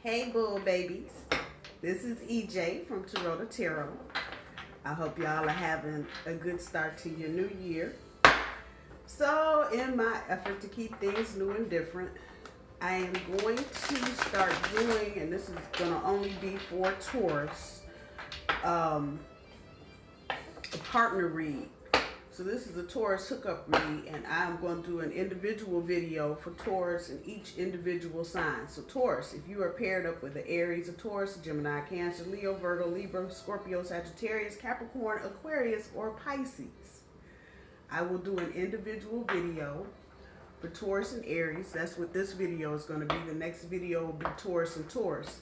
Hey bull babies, this is EJ from Taurota Tarot. I hope y'all are having a good start to your new year. So in my effort to keep things new and different, I am going to start doing, and this is going to only be for Taurus, a partner read. So this is a Taurus hookup read, and I'm going to do an individual video for Taurus and each individual sign. So Taurus, if you are paired up with the Aries, a Taurus, Gemini, Cancer, Leo, Virgo, Libra, Scorpio, Sagittarius, Capricorn, Aquarius, or Pisces, I will do an individual video for Taurus and Aries. That's what this video is going to be. The next video will be Taurus and Taurus.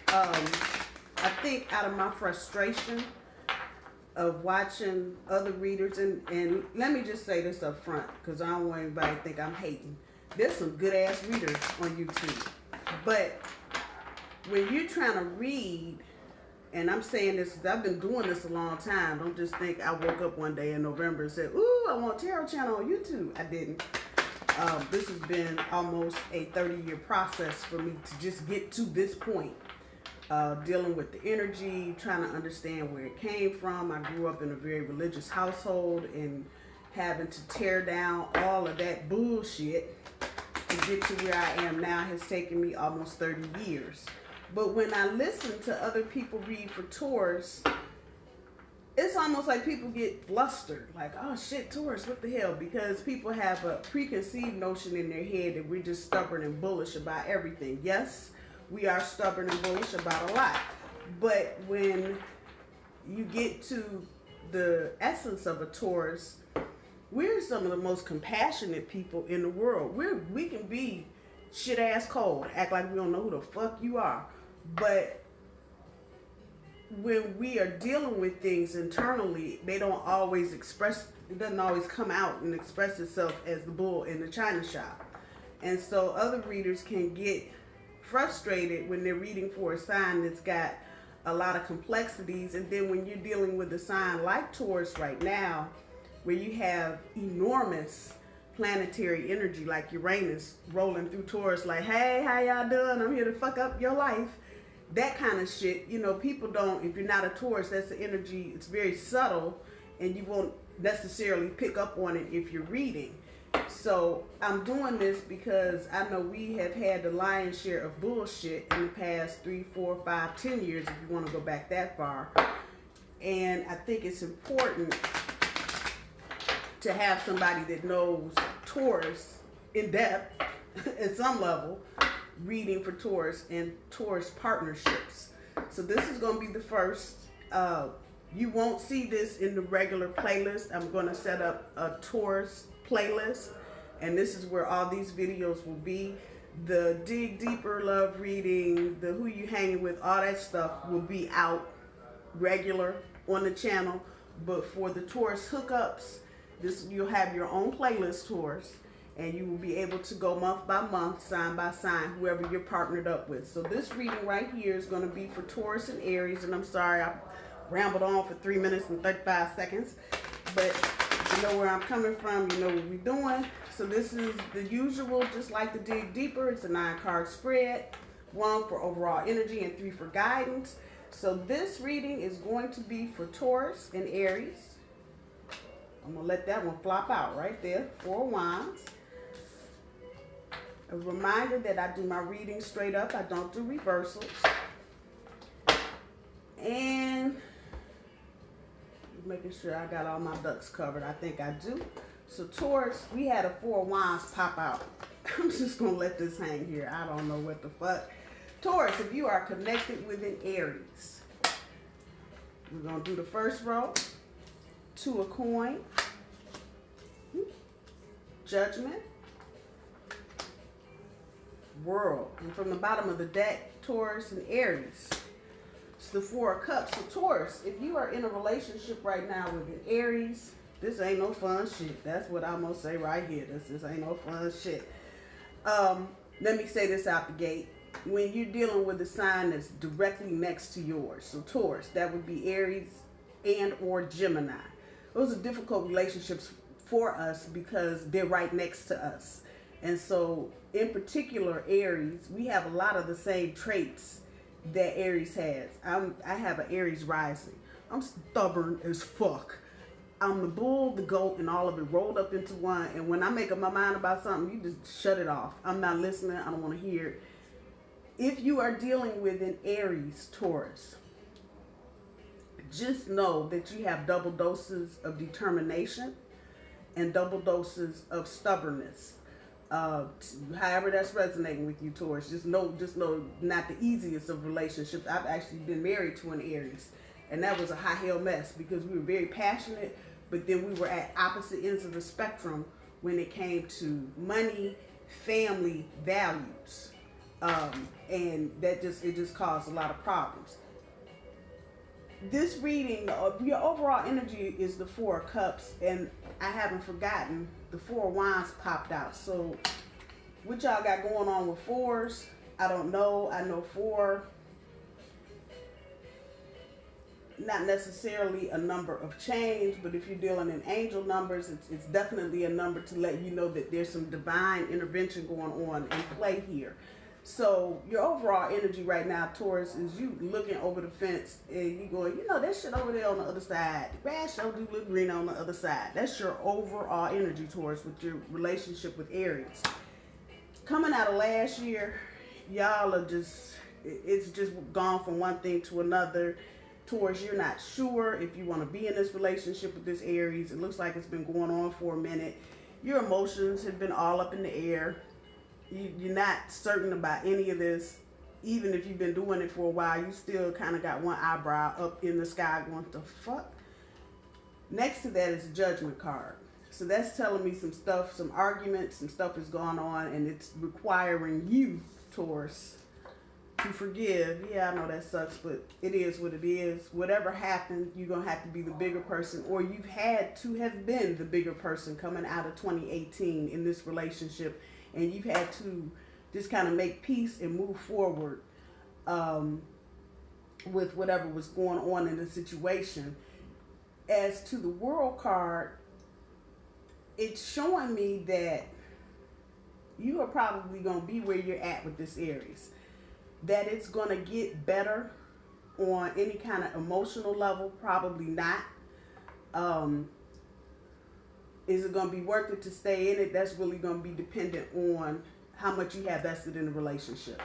I think out of my frustration of watching other readers, and let me just say this up front because I don't want anybody to think I'm hating. There's some good ass readers on YouTube, but when you're trying to read, and I'm saying this because I've been doing this a long time, don't just think I woke up one day in November and said, ooh, I want a tarot channel on YouTube. I didn't. This has been almost a 30-year process for me to just get to this point. Dealing with the energy, trying to understand where it came from. I grew up in a very religious household, and having to tear down all of that bullshit to get to where I am now has taken me almost 30 years. But when I listen to other people read for Taurus, it's almost like people get flustered. Like, oh shit, Taurus, what the hell? Because people have a preconceived notion in their head that we're just stubborn and bullish about everything. Yes, we are stubborn and bullish about a lot. But when you get to the essence of a Taurus, we're some of the most compassionate people in the world. We can be shit ass cold, act like we don't know who the fuck you are. But when we are dealing with things internally, they don't always express, it doesn't always come out and express itself as the bull in the china shop. And so other readers can get frustrated when they're reading for a sign that's got a lot of complexities, and then when you're dealing with a sign like Taurus right now, where you have enormous planetary energy like Uranus rolling through Taurus like, hey, how y'all doing? I'm here to fuck up your life. That kind of shit, you know, people don't, if you're not a Taurus, that's the energy, it's very subtle, and you won't necessarily pick up on it if you're reading. So I'm doing this because I know we have had the lion's share of bullshit in the past 3, 4, 5, 10 years, if you want to go back that far. And I think it's important to have somebody that knows Taurus in depth at some level, reading for Taurus and Taurus partnerships. So this is going to be the first. You won't see this in the regular playlist. I'm going to set up a Taurus playlist, and this is where all these videos will be. The dig deeper love reading, the who you hanging with, all that stuff will be out regular on the channel. But for the Taurus hookups, this, you'll have your own playlist, Taurus, and you will be able to go month by month, sign by sign, whoever you're partnered up with. So this reading right here is going to be for Taurus and Aries, and I'm sorry I rambled on for 3 minutes and 35 seconds, but you know where I'm coming from, you know what we're doing. So this is the usual, just like the dig deeper. It's a 9-card spread, 1 for overall energy and 3 for guidance. So this reading is going to be for Taurus and Aries. I'm gonna let that one flop out right there. 4 wands. A reminder that I do my reading straight up. I don't do reversals. And making sure I got all my ducks covered. I think I do. So Taurus, we had a 4 wands pop out. I'm just gonna let this hang here. I don't know what the fuck. Taurus, if you are connected with an Aries, we're gonna do the first row. 2 of coin, Judgment, World, and from the bottom of the deck, Taurus and Aries, it's the 4 of cups. So Taurus, if you are in a relationship right now with an Aries, this ain't no fun shit. That's what I'm gonna say right here. This ain't no fun shit. Let me say this out the gate. When you're dealing with a sign that's directly next to yours, so Taurus, that would be Aries and or Gemini. Those are difficult relationships for us because they're right next to us. And so, in particular, Aries, we have a lot of the same traits that Aries has. I have an Aries rising. I'm stubborn as fuck. I'm the bull, the goat, and all of it rolled up into one. And when I make up my mind about something, you just shut it off. I'm not listening. I don't want to hear it. If you are dealing with an Aries Taurus, just know that you have double doses of determination and double doses of stubbornness. However that's resonating with you, Taurus, just know, not the easiest of relationships. I've actually been married to an Aries, and that was a high hell mess because we were very passionate, but then we were at opposite ends of the spectrum when it came to money, family, values, and it just caused a lot of problems. This reading, your overall energy is the Four of Cups, and I haven't forgotten the Four of Wands popped out. So what y'all got going on with fours? I don't know. I know four, not necessarily a number of change, but if you're dealing in angel numbers, it's definitely a number to let you know that there's some divine intervention going on in play here. So your overall energy right now, Taurus, is you looking over the fence and you going, that shit over there on the other side. The grass sure do look green on the other side. That's your overall energy, Taurus, with your relationship with Aries. Coming out of last year, y'all are it's just gone from one thing to another. Taurus, you're not sure if you want to be in this relationship with this Aries. It looks like it's been going on for a minute. Your emotions have been all up in the air. You're not certain about any of this. Even if you've been doing it for a while, you still kind of got one eyebrow up in the sky going, the fuck? Next to that is a Judgment card. So that's telling me some stuff, some arguments, some stuff is going on, and it's requiring you, Taurus, to forgive. Yeah, I know that sucks, but it is what it is. Whatever happened, you're going to have to be the bigger person, or you've had to have been the bigger person coming out of 2018 in this relationship. And you've had to just kind of make peace and move forward with whatever was going on in the situation. As to the World card, it's showing me that you are probably going to be where you're at with this Aries. That it's going to get better on any kind of emotional level, probably not. Is it going to be worth it to stay in it? That's really going to be dependent on how much you have vested in the relationship.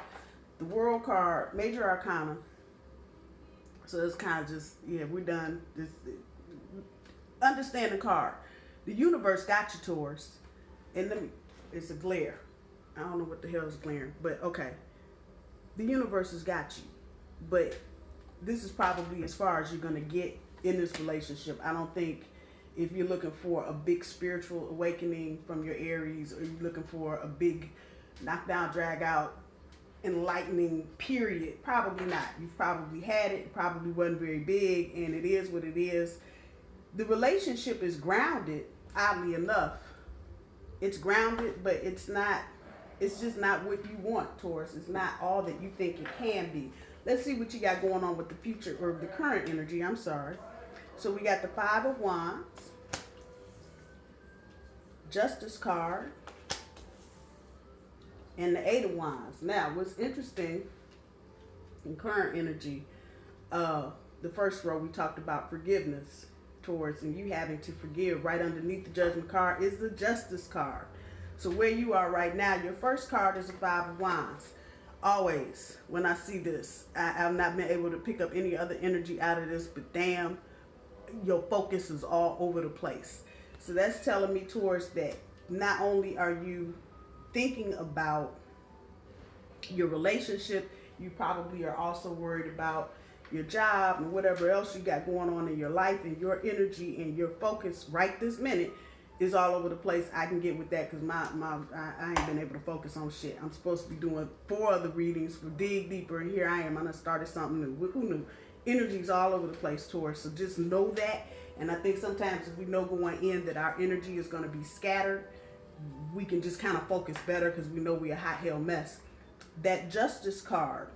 The World card, Major Arcana. So it's kind of just, we're done. Just understand the card. The universe got you, Taurus. And it's a glare. I don't know what the hell is glaring, but okay. The universe has got you. But this is probably as far as you're going to get in this relationship. I don't think if you're looking for a big spiritual awakening from your Aries, or you're looking for a big knockdown, drag out, enlightening period, probably not. You've probably had it probably wasn't very big, and it is what it is. The relationship is grounded, oddly enough. It's grounded, but it's just not what you want, Taurus. It's not all that you think it can be. Let's see what you got going on with the future, or the current energy, I'm sorry. So we got the Five of Wands, Justice card, and the Eight of Wands. Now, what's interesting in current energy, the first row we talked about forgiveness, Taurus, and you having to forgive. Right underneath the Judgment card is the Justice card. So where you are right now, your first card is the Five of Wands. Always, when I see this, I've not been able to pick up any other energy out of this, but damn, your focus is all over the place. So that's telling me, Taurus, that not only are you thinking about your relationship, you probably are also worried about your job and whatever else you got going on in your life, and your energy and your focus right this minute is all over the place. I can get with that because I ain't been able to focus on shit. I'm supposed to be doing 4 other readings for Dig Deeper, and here I am. I done started something new. Who knew? Energy's all over the place, Taurus. So just know that. And I think sometimes if we know going in that our energy is going to be scattered, we can just kind of focus better because we know we're a hot hell mess. That Justice card.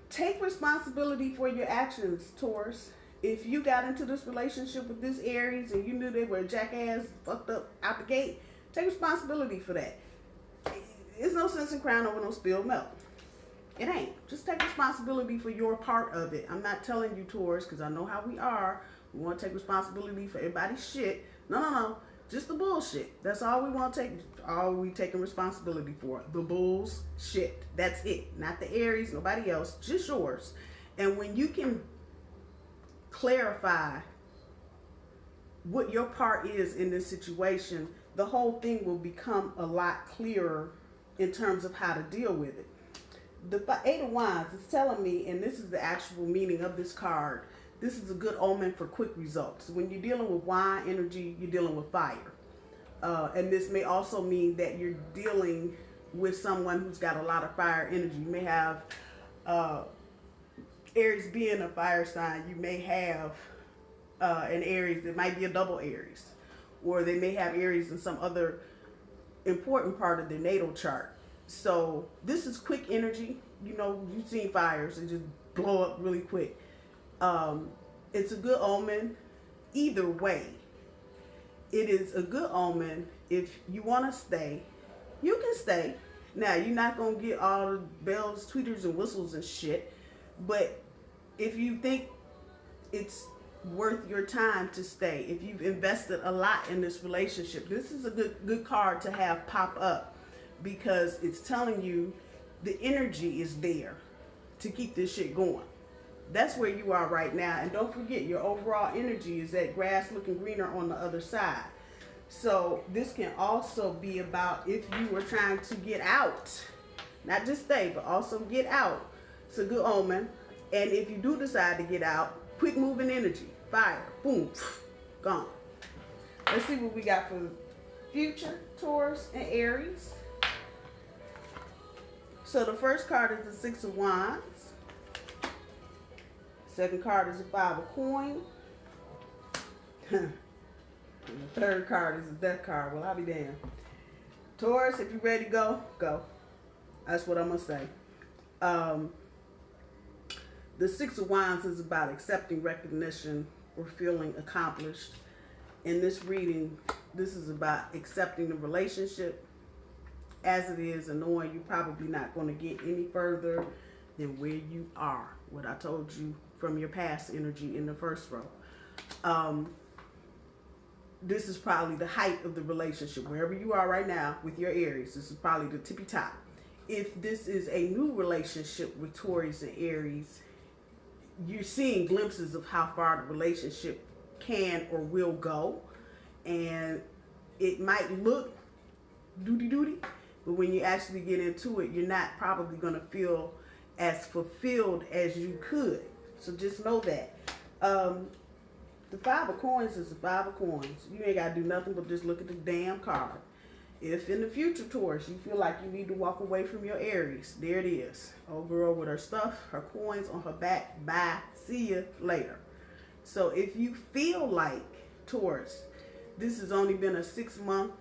Take responsibility for your actions, Taurus. If you got into this relationship with this Aries and you knew they were a jackass, fucked up out the gate, take responsibility for that. It's no sense in crying over no spilled milk. It ain't. Just take responsibility for your part of it. I'm not telling you, Taurus, because I know how we are. We want to take responsibility for everybody's shit. No. Just the bullshit. That's all we want to take. All we taking responsibility for. The bull's shit. That's it. Not the Aries, nobody else. Just yours. And when you can clarify what your part is in this situation, the whole thing will become a lot clearer in terms of how to deal with it. The Eight of Wands is telling me, and this is the actual meaning of this card, this is a good omen for quick results. When you're dealing with wine energy, you're dealing with fire. And this may also mean that you're dealing with someone who's got a lot of fire energy. You may have Aries being a fire sign. You may have an Aries that might be a double Aries. Or they may have Aries in some other important part of their natal chart. So this is quick energy. You know, you've seen fires and just blow up really quick. It's a good omen either way. It is a good omen. If you want to stay, you can stay. Now, you're not going to get all the bells, tweeters, and whistles and shit. But if you think it's worth your time to stay, if you've invested a lot in this relationship, this is a good card to have pop up. Because it's telling you the energy is there to keep this shit going. That's where you are right now. And don't forget, your overall energy is that grass looking greener on the other side. So this can also be about if you were trying to get out, not just stay, but also get out. It's a good omen. And if you do decide to get out, quick moving energy, fire, boom, gone. Let's see what we got for the future, Taurus and Aries. So the first card is the Six of Wands. Second card is the Five of Coins. And the third card is the Death card. Well, I'll be damned. Taurus, if you're ready to go, go. That's what I'm going to say. The Six of Wands is about accepting recognition or feeling accomplished. In this reading, this is about accepting the relationship as it is and knowing you're probably not going to get any further than where you are. What I told you from your past energy in the first row. This is probably the height of the relationship. Wherever you are right now with your Aries, this is probably the tippy top. If this is a new relationship with Taurus and Aries, you're seeing glimpses of how far the relationship can or will go. And it might look duty, but when you actually get into it, you're not probably going to feel as fulfilled as you could. So just know that. The Five of Coins is the Five of Coins. You ain't got to do nothing but just look at the damn card. If in the future, Taurus, you feel like you need to walk away from your Aries, there it is. Old girl with her stuff, her coins on her back. Bye. See you later. So if you feel like, Taurus, this has only been a 6-month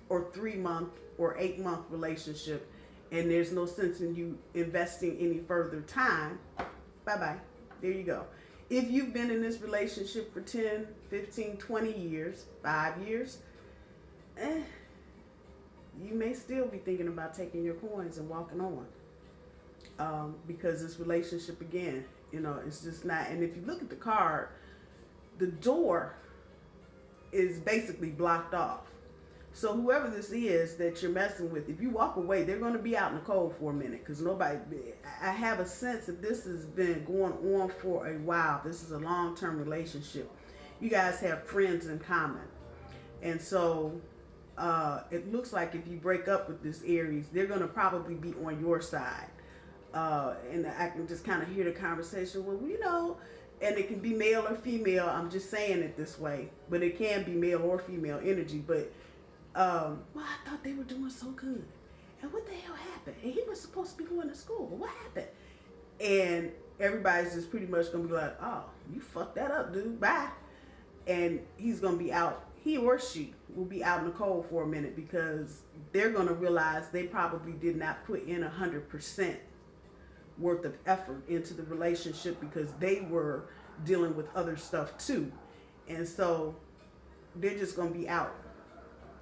or 3-month or 8-month relationship and there's no sense in you investing any further time, bye-bye. There you go. If you've been in this relationship for 10, 15, 20 years, 5 years, you may still be thinking about taking your coins and walking on. Because this relationship, again, you know, it's just not. And if you look at the card, the door is basically blocked off. So whoever this is that you're messing with, if you walk away, they're going to be out in the cold for a minute because I have a sense that this has been going on for a while. This is a long-term relationship. You guys have friends in common. And so it looks like if you break up with this Aries, they're going to probably be on your side. And I can just kind of hear the conversation, well, you know, and it can be male or female. I'm just saying it this way, but it can be male or female energy. But well, I thought they were doing so good. And what the hell happened? And he was supposed to be going to school. What happened? And everybody's just pretty much going to be like, oh, you fucked that up, dude. Bye. And he's going to be out. He or she will be out in the cold for a minute because they're going to realize they probably did not put in 100% worth of effort into the relationship because they were dealing with other stuff too. And so they're just going to be out.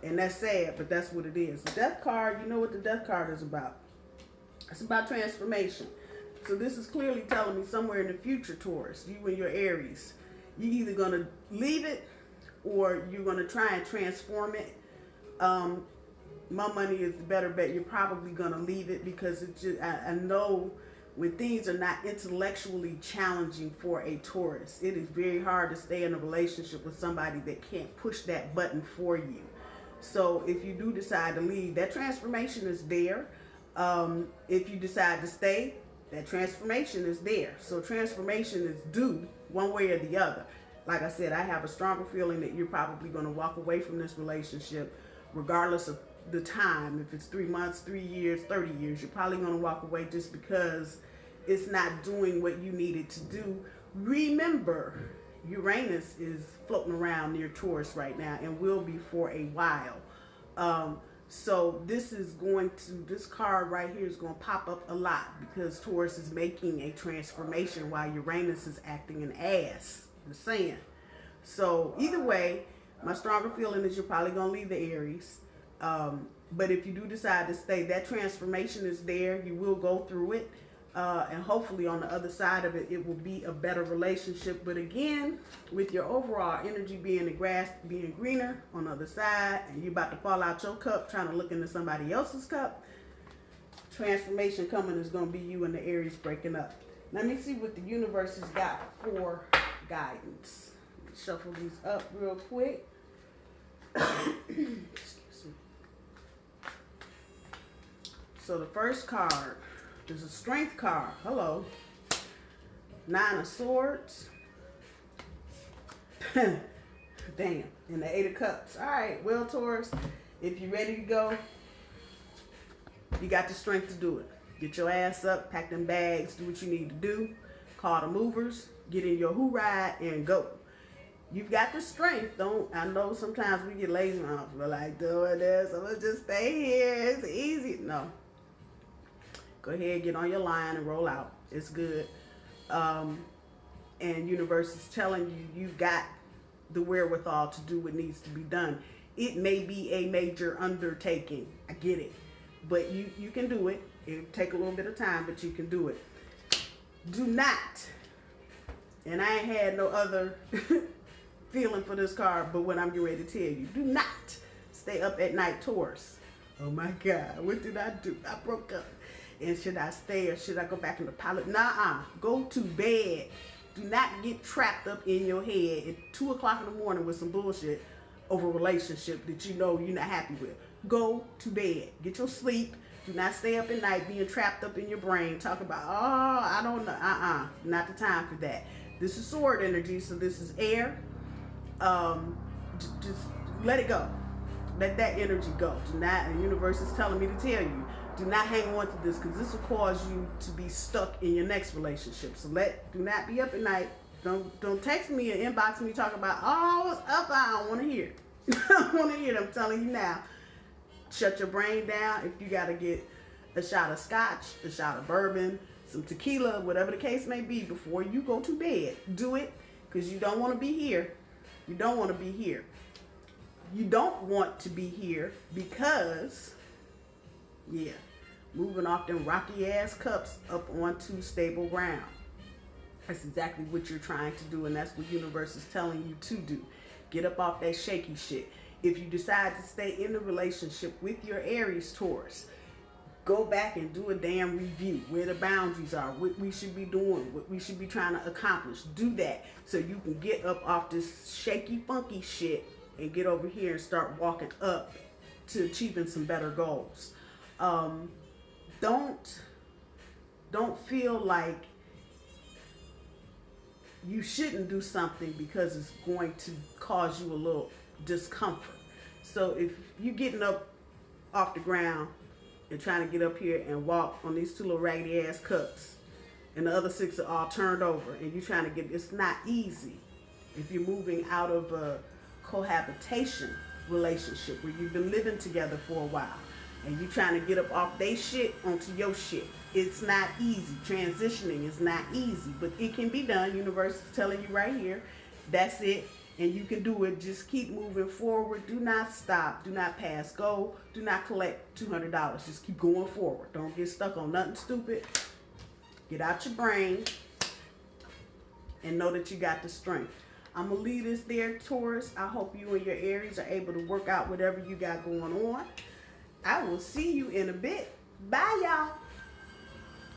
And that's sad, but that's what it is. The Death card, you know what the Death card is about. It's about transformation. So this is clearly telling me somewhere in the future, Taurus, you and your Aries, you're either going to leave it or you're going to try and transform it. My money is the better bet. You're probably going to leave it because it's just, I know when things are not intellectually challenging for a Taurus, it is very hard to stay in a relationship with somebody that can't push that button for you. So if you do decide to leave, that transformation is there. If you decide to stay, that transformation is there. So transformation is due one way or the other. Like I said, I have a stronger feeling that you're probably going to walk away from this relationship regardless of the time. If it's 3 months, 3 years, 30 years, you're probably going to walk away just because it's not doing what you need it to do. Remember, Uranus is floating around near Taurus right now and will be for a while. So this card right here is going to pop up a lot because Taurus is making a transformation while Uranus is acting an ass. I'm saying. So either way, my stronger feeling is you're probably going to leave the Aries. But if you do decide to stay, that transformation is there. You will go through it. And hopefully on the other side of it, it will be a better relationship. But again, with your overall energy being the grass being greener on the other side, and you're about to fall out your cup trying to look into somebody else's cup, transformation coming is going to be you and the Aries breaking up. Let me see what the universe has got for guidance. Let me shuffle these up real quick. Excuse me. So the first card, there's a strength card. Hello. 9 of Swords. Damn. And the 8 of Cups. All right. Well, Taurus, if you're ready to go, you got the strength to do it. Get your ass up, pack them bags, do what you need to do. Call the movers, get in your who ride, and go. You've got the strength. I know sometimes we get lazy. We're like, doing this. I'm going to just stay here. It's easy. No. Go ahead, get on your line and roll out. It's good. And universe is telling you you've got the wherewithal to do what needs to be done. It may be a major undertaking. I get it. But you can do it. It'll take a little bit of time, but you can do it. Do not, and I ain't had no other feeling for this card, but what I'm getting ready to tell you, do not stay up at night, Taurus. Oh my God, what did I do? I broke up. And should I stay or should I go back into pilot? Nuh-uh. Go to bed. Do not get trapped up in your head at 2 o'clock in the morning with some bullshit over a relationship that you know you're not happy with. Go to bed. Get your sleep. Do not stay up at night being trapped up in your brain. Talk about, oh, I don't know. Not the time for that. This is sword energy, so this is air. Just let it go. Let that energy go. Do not, the universe is telling me to tell you, do not hang on to this because this will cause you to be stuck in your next relationship. So do not be up at night. Don't text me and inbox me talking about, oh, what's up? I don't want to hear it. I don't want to hear it. I'm telling you now. Shut your brain down. If you got to get a shot of scotch, a shot of bourbon, some tequila, whatever the case may be, before you go to bed, do it because you don't want to be here. You don't want to be here. You don't want to be here because, yeah, moving off them rocky ass cups up onto stable ground. That's exactly what you're trying to do, and that's what universe is telling you to do. Get up off that shaky shit. If you decide to stay in the relationship with your Aries, Taurus, go back and do a damn review where the boundaries are, what we should be doing, what we should be trying to accomplish. Do that so you can get up off this shaky, funky shit and get over here and start walking up to achieving some better goals. Don't feel like you shouldn't do something because it's going to cause you a little discomfort. So if you're getting up off the ground and trying to get up here and walk on these 2 little raggedy ass cups and the other 6 are all turned over and you're trying to get, it's not easy. If you're moving out of a cohabitation relationship where you've been living together for a while and you're trying to get up off their shit onto your shit, it's not easy. Transitioning is not easy, but it can be done. Universe is telling you right here, that's it. and you can do it. Just keep moving forward. Do not stop. Do not pass go. Do not collect $200. Just keep going forward. Don't get stuck on nothing stupid. Get out your brain and know that you got the strength. I'm going to leave this there, Taurus. I hope you and your Aries are able to work out whatever you got going on. I will see you in a bit. Bye, y'all.